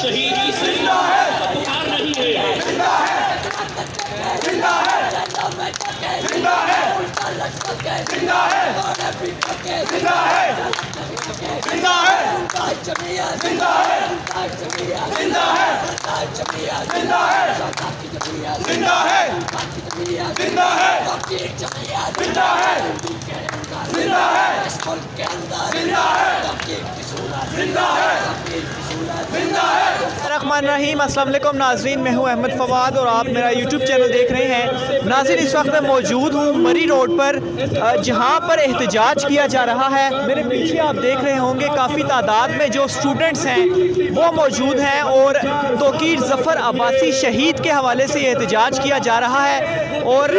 शहीदी से पुकार नहीं है। जिंदा है, जिंदा है, जिंदा है, जिंदा है, जिंदा है, जिंदा है, जिंदा है, जिंदा है, जिंदा है, जिंदा है, जिंदा है, जिंदा है, जिंदा है, जिंदा है, जिंदा है, जिंदा है। रहमान रहीम, अस्सलाम वालेकुम नाज़रीन, मैं हूं अहमद फवाद और आप मेरा यूट्यूब चैनल देख रहे हैं। नाज़रीन, इस वक्त मैं मौजूद हूं मरी रोड पर, जहां पर एहतजाज किया जा रहा है। मेरे पीछे आप देख रहे होंगे काफ़ी तादाद में जो स्टूडेंट्स हैं वो मौजूद हैं और तोकीर ज़फ़र अब्बासी शहीद के हवाले से ये एहतजाज किया जा रहा है। और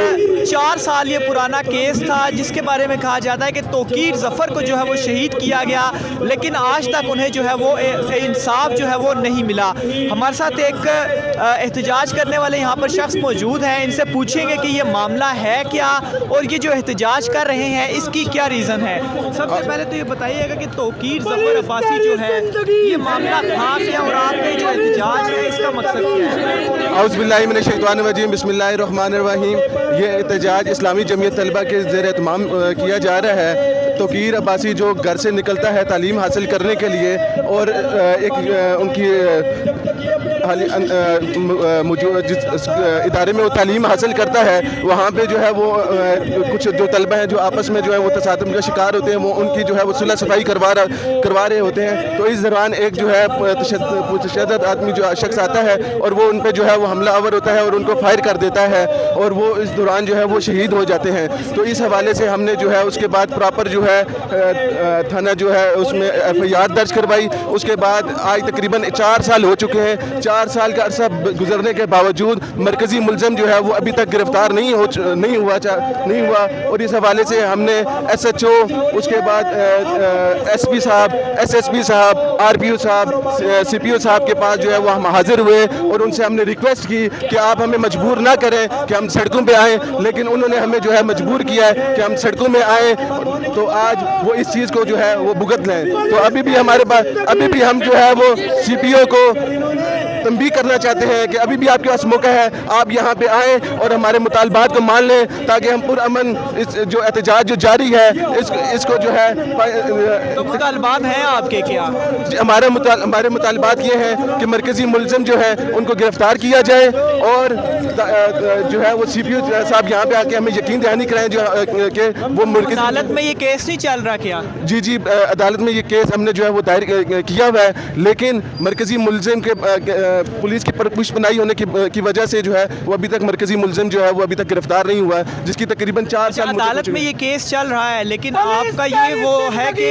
4 साल ये पुराना केस था जिसके बारे में कहा जाता है कि तोकीर ज़फ़र को जो है वो शहीद किया गया, लेकिन आज तक उन्हें जो है वो इंसाफ जो है वो नहीं मिला। हमारे साथ एक एहतजाज करने वाले यहाँ पर शख्स मौजूद हैं, इनसे पूछेंगे कि ये मामला है क्या और ये जो एहतजाज कर रहे हैं इसकी क्या रीज़न है। सबसे पहले तो ये बताइएगा कि तोकीर ज़फ़र अब्बासी जो है ये मामला कहाँ से और आपका जो एहतजाज है इसका मकसद क्या है? औज़ु बिल्लाहि मिनश शैतानिर रजीम, बिस्मिल्लाहिर रहमानिर रहीम। ये एहतजाज इस्लामी जमीयत तलबा के ज़ेर एहतमाम किया जा रहा है। तोकीर अब्बासी जो घर से निकलता है तालीम हासिल करने के लिए और एक उनकी जिस इदारे में वो तालीम हासिल करता है वहाँ पे जो है वो कुछ जो तलबा हैं जो आपस में जो है वो तसादम का शिकार होते हैं, वो उनकी जो है वो सुलह सफाई करवा रहे होते हैं। तो इस दौरान एक जो है तशद्दुद आदमी जो शख्स आता है और वो उन पर जो है वो हमलावर होता है और उनको फायर कर देता है और वो इस दौरान जो है वो शहीद हो जाते हैं। तो इस हवाले से हमने जो है उसके बाद प्रॉपर जो है थाना जो है उसमें FIR दर्ज करवाई। उसके बाद आज तकरीबन 4 साल हो चुके हैं। 4 साल का अरसा गुजरने के बावजूद मरकज़ी मुलज़म जो है वो अभी तक गिरफ्तार नहीं हुआ और इस हवाले से हमने SHO, उसके बाद SP साहब, SSP साहब, RPO साहब, CPO साहब के पास जो है वो हम हाजिर हुए और उनसे हमने रिक्वेस्ट की कि आप हमें मजबूर ना करें कि हम सड़कों पे आएँ, लेकिन उन्होंने हमें जो है मजबूर किया है कि हम सड़कों में आएँ। तो आज वो इस चीज़ को जो है वो भुगत लें। तो अभी भी हमारे पास अभी भी हम जो है वो CPO को तंबीह करना चाहते हैं कि अभी भी आपके पास मौका है, आप यहाँ पे आएँ और हमारे मुतालबात को मान लें ताकि हम पुरअमन इस जो एहतजाज जो जारी है इसको जो है। तो मुतालबात हैं आपके क्या? हमारे मुतालबात ये हैं कि मरकज़ी मुलज़म जो है उनको गिरफ्तार किया जाए और जो है वो CPO साहब यहाँ पे आके हमें यकीन दहानी कराएं जो कि वो अदालत में ये केस नहीं चल रहा क्या? जी अदालत में ये केस हमने जो है वो दायर किया हुआ है, लेकिन मरकज़ी मुलज़म के पुलिस की पुष्पनाई होने की वजह से जो है वो अभी तक मरकज़ी मुलज़म जो है वो अभी तक गिरफ्तार नहीं हुआ है, जिसकी तकरीबन 4 साल अदालत में ये केस चल रहा है। लेकिन आपका ये वो है कि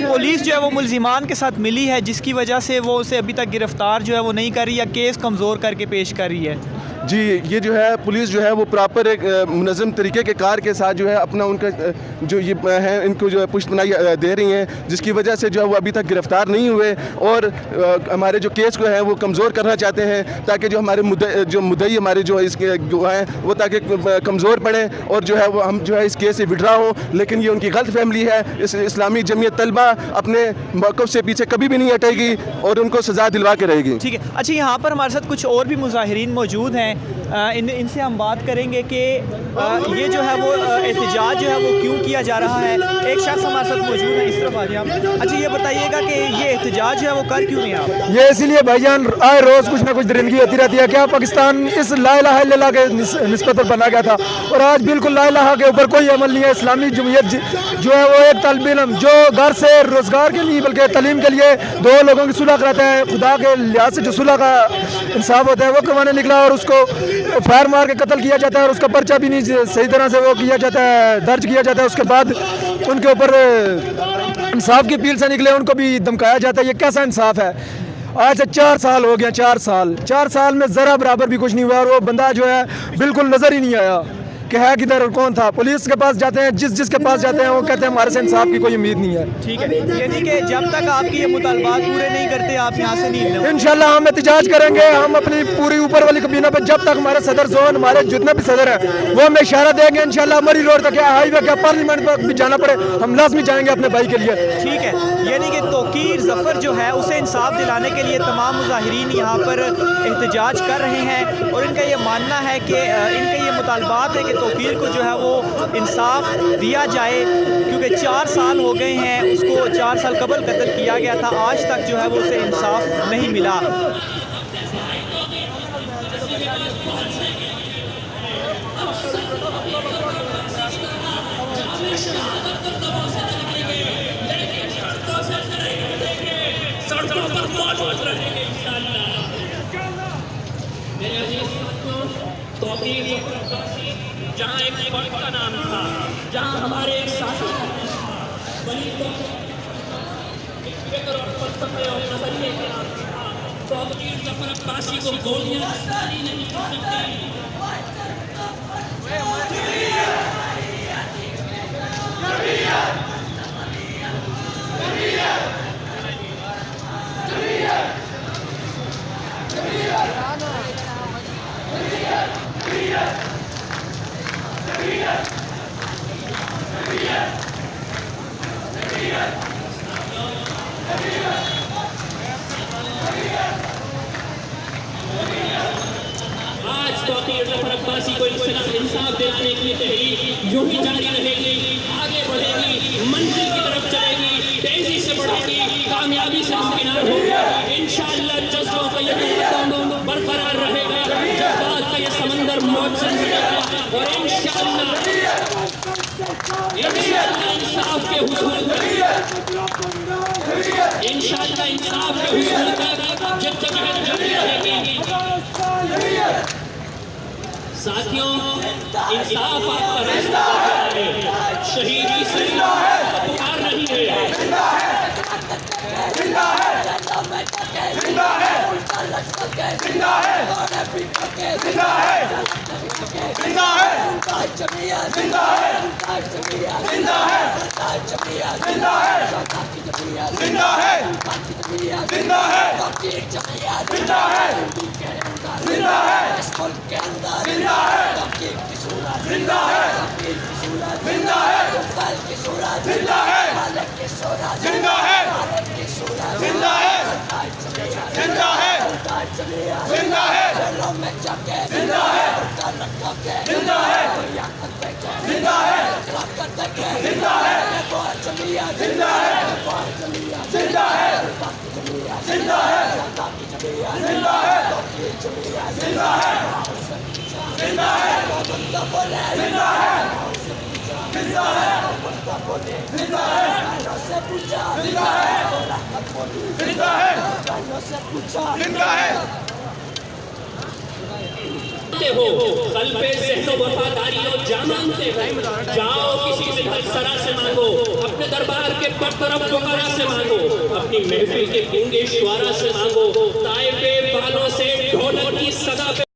पुलिस जो है वो मुलजिमान के साथ मिली है जिसकी वजह से वो उसे अभी तक गिरफ्तार जो है वो नहीं कर रही या केस कमज़ोर करके पेश कर रही है? जी, ये जो है पुलिस जो है वो प्रॉपर एक मुनज़्ज़म तरीके के कार के साथ जो है अपना उनका जो ये है इनको जो है पुष्पनाई दे रही हैं, जिसकी वजह से जो है वो अभी तक गिरफ्तार नहीं हुए और हमारे जो केस को है वो कमज़ोर करना चाहते हैं ताकि जो हमारे मुद्दई हमारे जो इसके गवाह हैं वो ताकि कमज़ोर पड़े और जो है वो हम जो है इस केस से विड्रा हों। लेकिन ये उनकी गलत फहमी है। इस्लामी जमीयत तलबा अपने मौक़िफ़ से पीछे कभी भी नहीं हटेगी और उनको सज़ा दिलवा के रहेगी। ठीक है। अच्छा, यहाँ पर हमारे साथ कुछ और भी मुज़ाहिरीन मौजूद हैं, इनसे हम बात करेंगे कि ये जो है वो एहतजाज जो है वो क्यों किया जा रहा है। एक शख्स हमारे साथ मौजूद है, इस तरफ आ जाइए आप। अच्छा, ये बताइएगा कि ये एहतजाज जो है वो कर क्यों नहीं आप? ये इसलिए भाईजान आए रोज़ कुछ ना कुछ दरिंदगी होती रहती है। क्या पाकिस्तान इस ला इलाहा इल्लल्लाह के निस्बत पर बना गया था और आज बिल्कुल ला इलाहा के ऊपर कोई अमल नहीं है। इस्लामी जमीयत जो है वो एक तलब इल्म जो घर से रोज़गार के लिए बल्कि तालीम के लिए 2 लोगों की सुलह कराते हैं, खुदा के लिहाज से जो सुलह का इंसाफ होता है वो करवाने निकला और उसको फायर मार के कत्ल किया जाता है और उसका पर्चा भी नहीं सही तरह से वो किया जाता है, दर्ज किया जाता है। उसके बाद उनके ऊपर इंसाफ की अपील से निकले उनको भी धमकाया जाता है। ये कैसा इंसाफ है? आज से 4 साल हो गया। 4 साल में ज़रा बराबर भी कुछ नहीं हुआ और वो बंदा जो है बिल्कुल नज़र ही नहीं आया कि है किधर और कौन था। पुलिस के पास जाते हैं, जिसके पास जाते हैं वो कहते हैं हमारे से इंसाफ की कोई उम्मीद नहीं है। ठीक है, यानी कि जब तक आपकी ये मुतालबात पूरे नहीं करते आप यहाँ से नहीं हिलने? इंशाल्लाह हम एहतजाज करेंगे। हम अपनी पूरी ऊपर वाली कबीना पर जब तक हमारे सदर जोन हमारे जितने भी सदर हैं वो हमें इशारा देंगे इंशाल्लाह मरी रोड तक या हाईवे क्या पार्लियामेंट पर भी जाना पड़े हम लाजमी जाएंगे अपने भाई के लिए। ठीक है। یعنی کہ توقیر ظفر جو ہے اسے انصاف دلانے کے لیے تمام مظاہرین یہاں پر احتجاج کر رہے ہیں، اور ان کا یہ ماننا ہے کہ ان کے یہ مطالبات ہے کہ توقیر کو جو ہے وہ انصاف دیا جائے، کیونکہ 4 سال ہو گئے ہیں، اس کو 4 سال قبل قتل کیا گیا تھا، آج تک جو ہے وہ اسے انصاف نہیں ملا۔ سڑکوں پر موجود رہیں گے انشاءاللہ۔ میرے عزیز ساتھیوں، توقیر ظفر عباسی جہاں ایک وقت کا نام تھا، جہاں ہمارے ایک ساتھی بنی ایک فکر اور فلسفے اور نظریے کے نام تھا، توقیر ظفر عباسی کو گولیاں جاری نہیں کر سکتی۔ آج توقیر ظفر عباسی کو انصاف دلانے کی تحریک یوں ہی جاری رہے گی، آگے بڑھے گی، منزل کی طرف چلے گی، تیزی سے بڑھے گی، کامیابی سے ہمکنار ہوگی۔ انشاءاللہ جذبوں کا یہ قدم برقرار رہے گا، جذبات کا یہ سمندر موجود رہے گا، اور انشاءاللہ انصاف کے حصول انشاءاللہ انصاف کے حصول تک جدوجہد جاری رہے گی۔ ساتھیوں، انصاف آپ کا راستہ ہے، شہیدی سے پکار نہیں ہے۔ ہو قلب ذہن و وفاداری اور جاں مانتے ہو، جاؤ کسی سے سرا سے مانگو، اپنے دربار کے برطرف فقراء سے مانگو، اپنی محفل کے گونگے شعراء سے مانگو، طائف والوں سے ڈھولک کی صدا پہ